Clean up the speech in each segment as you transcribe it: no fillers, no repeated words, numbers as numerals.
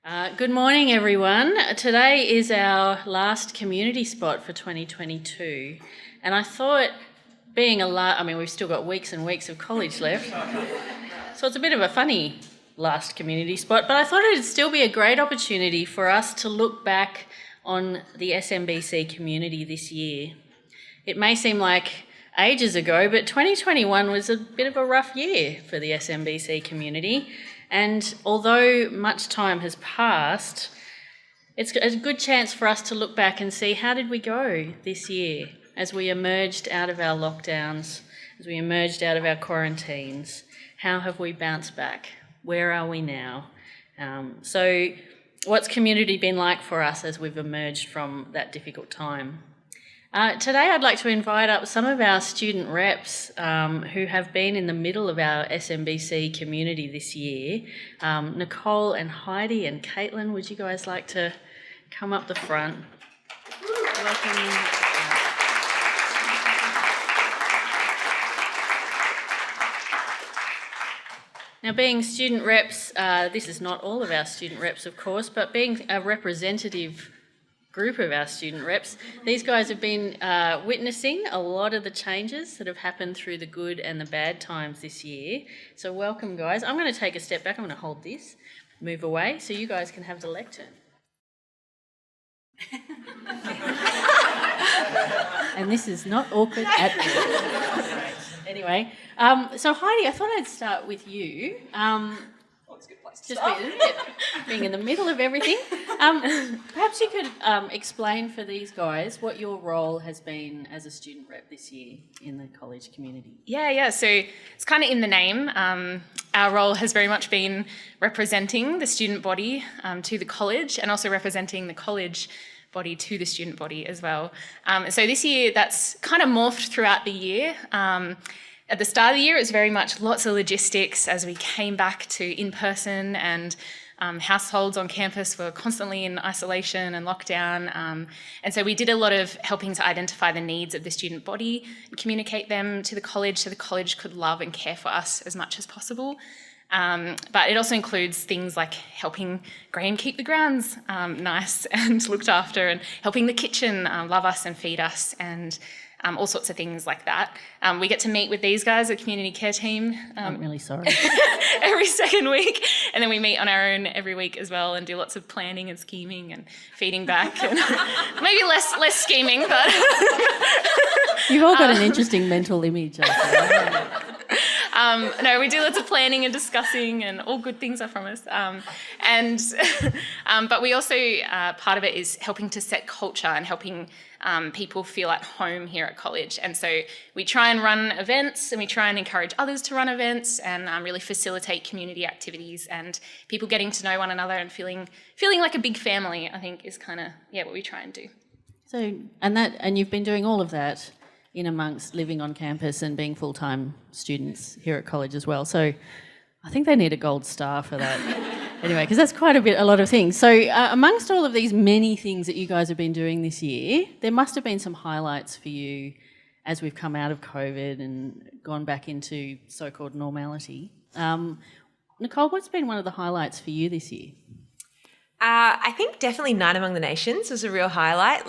Good morning, everyone. Today is our last community spot for 2022, and I thought, we've still got weeks and weeks of college left, so it's a bit of a funny last community spot, but I thought it'd still be a great opportunity for us to look back on the SMBC community this year. It may seem like ages ago, but 2021 was a bit of a rough year for the SMBC community. And although much time has passed, it's a good chance for us to look back and see how did we go this year as we emerged out of our lockdowns, as we emerged out of our quarantines. How have we bounced back? Where are we now? So what's community been like for us as we've emerged from that difficult time? Today I'd like to invite up some of our student reps who have been in the middle of our SMBC community this year. Nicole and Heidi and Caitlin, would you guys like to come up the front? Welcome. Now, being student reps, this is not all of our student reps, of course, but being a representative group of our student reps, these guys have been witnessing a lot of the changes that have happened through the good and the bad times this year. So welcome, guys. I'm going to take a step back. I'm going to hold this, move away, so you guys can have the lectern. And this is not awkward at all. Anyway, so Heidi, I thought I'd start with you. It's a good place to Just start. being in the middle of everything. Perhaps you could explain for these guys what your role has been as a student rep this year in the college community. Yeah. So it's kind of in the name. Our role has very much been representing the student body to the college and also representing the college body to the student body as well. So this year that's kind of morphed throughout the year. At the start of the year, it was very much lots of logistics as we came back to in-person, and households on campus were constantly in isolation and lockdown. And so we did a lot of helping to identify the needs of the student body and communicate them to the college so the college could love and care for us as much as possible. But it also includes things like helping Graham keep the grounds nice and looked after, and helping the kitchen love us and feed us, and all sorts of things like that. We get to meet with these guys, the community care team. I'm really sorry. Every second week. And then we meet on our own every week as well and do lots of planning and scheming and feeding back. And maybe less scheming, but... You've all got an interesting mental image. No, we do lots of planning and discussing, and all good things, I promise. But we also, part of it is helping to set culture and helping people feel at home here at college. And so we try and run events, and we try and encourage others to run events, and really facilitate community activities and people getting to know one another and feeling like a big family, I think, is kind of what we try and do. So, and you've been doing all of that in amongst living on campus and being full-time students here at college as well. So I think they need a gold star for that. Anyway, because that's quite a lot of things. So amongst all of these many things that you guys have been doing this year, there must have been some highlights for you as we've come out of COVID and gone back into so-called normality. Nicole, what's been one of the highlights for you this year? I think definitely Night Among the Nations was a real highlight.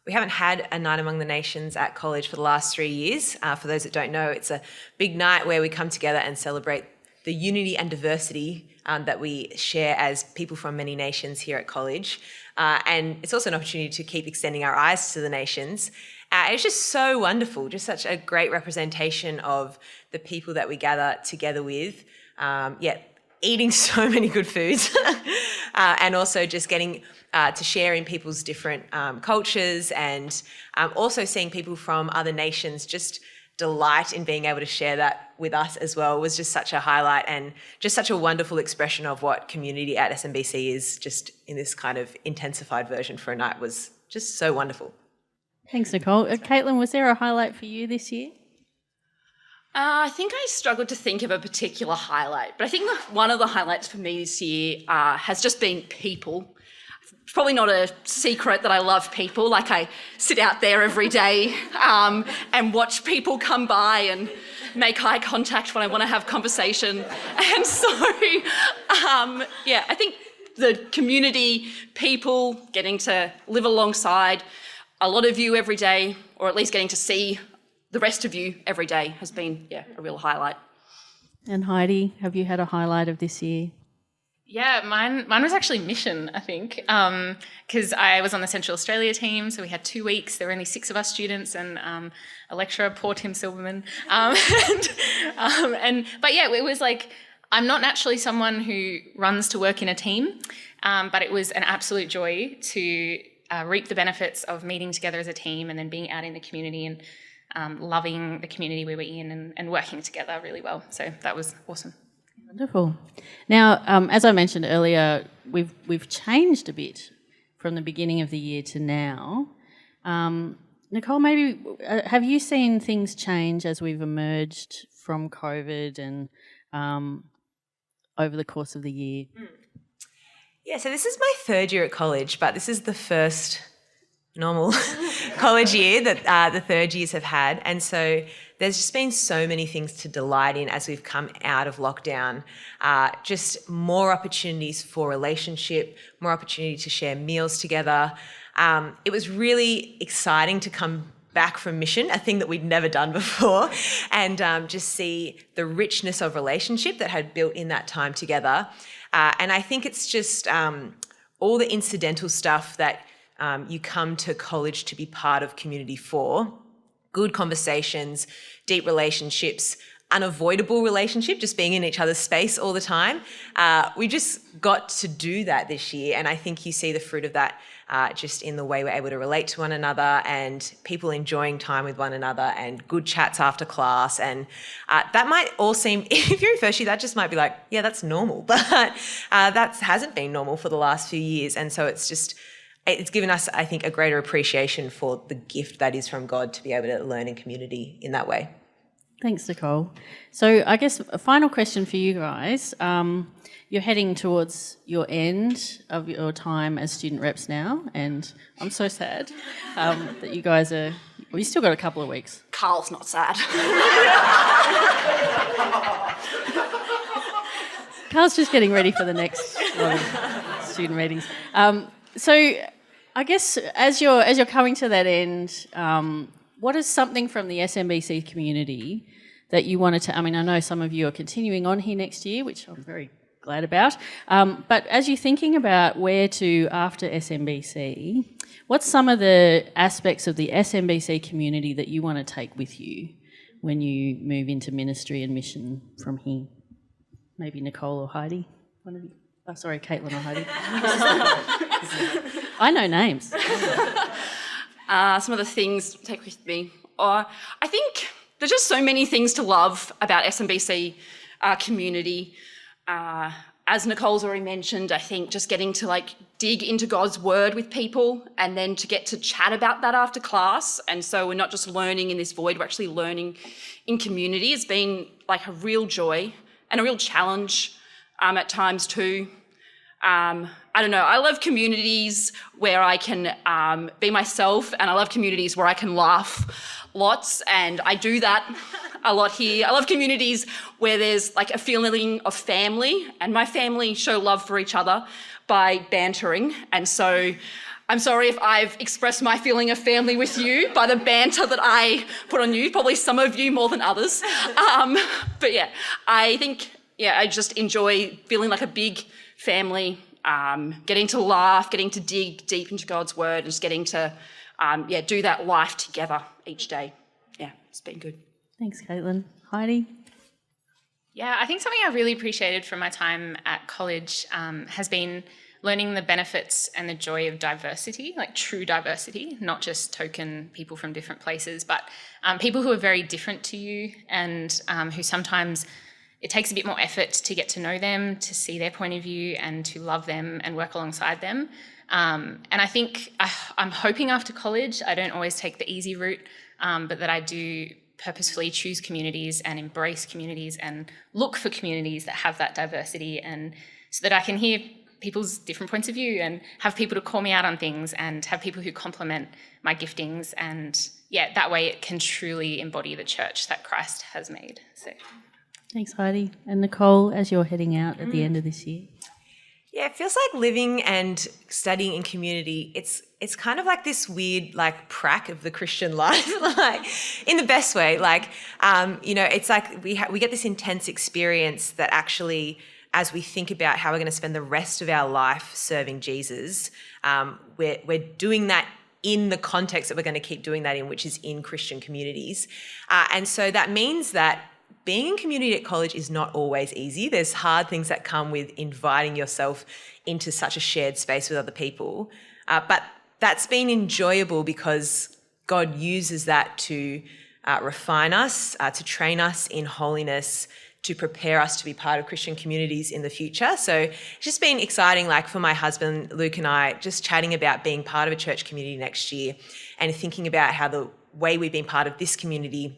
We haven't had a Night Among the Nations at college for the last 3 years. For those that don't know, it's a big night where we come together and celebrate the unity and diversity that we share as people from many nations here at college. And it's also an opportunity to keep extending our eyes to the nations. It's just so wonderful, just such a great representation of the people that we gather together with. Eating so many good foods and also just getting to share in people's different cultures, and also seeing people from other nations just delight in being able to share that with us as well was just such a highlight, and just such a wonderful expression of what community at SMBC is, just in this kind of intensified version for a night. Was just so wonderful. Thanks, Nicole. Caitlin, was there a highlight for you this year? I think I struggled to think of a particular highlight, but I think one of the highlights for me this year has just been people. It's probably not a secret that I love people. Like, I sit out there every day and watch people come by and make eye contact when I want to have conversation. And so, I think the community, people, getting to live alongside a lot of you every day, or at least getting to see the rest of you every day has been, a real highlight. And Heidi, have you had a highlight of this year? Yeah, mine was actually Mission, I think, because I was on the Central Australia team, so we had 2 weeks. There were only 6 of us students and a lecturer, poor Tim Silverman. But yeah, it was like, I'm not naturally someone who runs to work in a team, but it was an absolute joy to reap the benefits of meeting together as a team and then being out in the community and loving the community we were in and working together really well. So that was awesome. Wonderful. Now, as I mentioned earlier, we've changed a bit from the beginning of the year to now. Nicole, maybe have you seen things change as we've emerged from COVID and over the course of the year? Yeah, so this is my 3rd year at college, but this is the first normal college year that the 3rd years have had. And so there's just been so many things to delight in as we've come out of lockdown. Just more opportunities for relationship, more opportunity to share meals together. It was really exciting to come back from mission, a thing that we'd never done before, and just see the richness of relationship that had built in that time together. And I think it's just all the incidental stuff that you come to college to be part of community for. Good conversations, deep relationships, unavoidable relationship, just being in each other's space all the time. We just got to do that this year, and I think you see the fruit of that just in the way we're able to relate to one another and people enjoying time with one another and good chats after class. And that might all seem, if you're in first year, that just might be like, yeah, that's normal. But that hasn't been normal for the last few years. And so it's given us, I think, a greater appreciation for the gift that is from God to be able to learn in community in that way. Thanks, Nicole. So I guess a final question for you guys. You're heading towards your end of your time as student reps now, and I'm so sad that you guys are... Well, you still got a couple of weeks. Carl's not sad. Carl's just getting ready for the next lot of student meetings. So I guess as you're coming to that end, what is something from the SMBC community that you wanted to... I mean, I know some of you are continuing on here next year, which I'm very glad about. But as you're thinking about where to after SMBC, what's some of the aspects of the SMBC community that you want to take with you when you move into ministry and mission from here? Maybe Nicole or Heidi? One of you. Oh, sorry, Caitlin or Heidi. I know names. Some of the things to take with me. I think there's just so many things to love about SMBC community. As Nicole's already mentioned, I think just getting to dig into God's word with people and then to get to chat about that after class. And so we're not just learning in this void, we're actually learning in community. It's been a real joy and a real challenge at times too. I don't know, I love communities where I can be myself, and I love communities where I can laugh lots, and I do that a lot here. I love communities where there's a feeling of family, and my family show love for each other by bantering, and so I'm sorry if I've expressed my feeling of family with you by the banter that I put on you, probably some of you more than others. But yeah, I think, I just enjoy feeling like a big family, getting to laugh, getting to dig deep into God's word, and just getting to do that life together each day. Yeah, it's been good. Thanks, Caitlin. Heidi? Yeah, I think something I really appreciated from my time at college has been learning the benefits and the joy of diversity, true diversity, not just token people from different places, but people who are very different to you and who sometimes it takes a bit more effort to get to know them, to see their point of view and to love them and work alongside them. And I think I'm hoping after college I don't always take the easy route, but that I do purposefully choose communities and embrace communities and look for communities that have that diversity, and so that I can hear people's different points of view and have people to call me out on things and have people who complement my giftings, and that way it can truly embody the church that Christ has made. So. Thanks, Heidi. And Nicole, as you're heading out at the end of this year? Yeah, it feels like living and studying in community. It's kind of like this weird like prac of the Christian life, like in the best way. Like, it's like we get this intense experience that actually, as we think about how we're going to spend the rest of our life serving Jesus, we're doing that in the context that we're going to keep doing that in, which is in Christian communities. And so that means that being in community at college is not always easy. There's hard things that come with inviting yourself into such a shared space with other people. But that's been enjoyable because God uses that to refine us, to train us in holiness, to prepare us to be part of Christian communities in the future. So it's just been exciting, like for my husband, Luke, and I, just chatting about being part of a church community next year and thinking about how the way we've been part of this community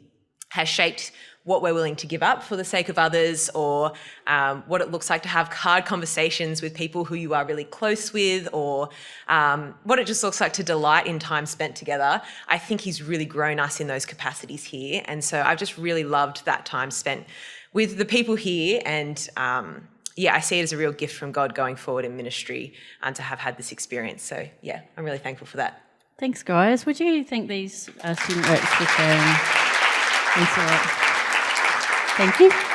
has shaped what we're willing to give up for the sake of others, or what it looks like to have hard conversations with people who you are really close with, or what it just looks like to delight in time spent together. I think he's really grown us in those capacities here. And so I've just really loved that time spent with the people here. And I see it as a real gift from God going forward in ministry and to have had this experience. So yeah, I'm really thankful for that. Thanks, guys. What do you think these student reps were sharing? Thanks a lot. Thank you.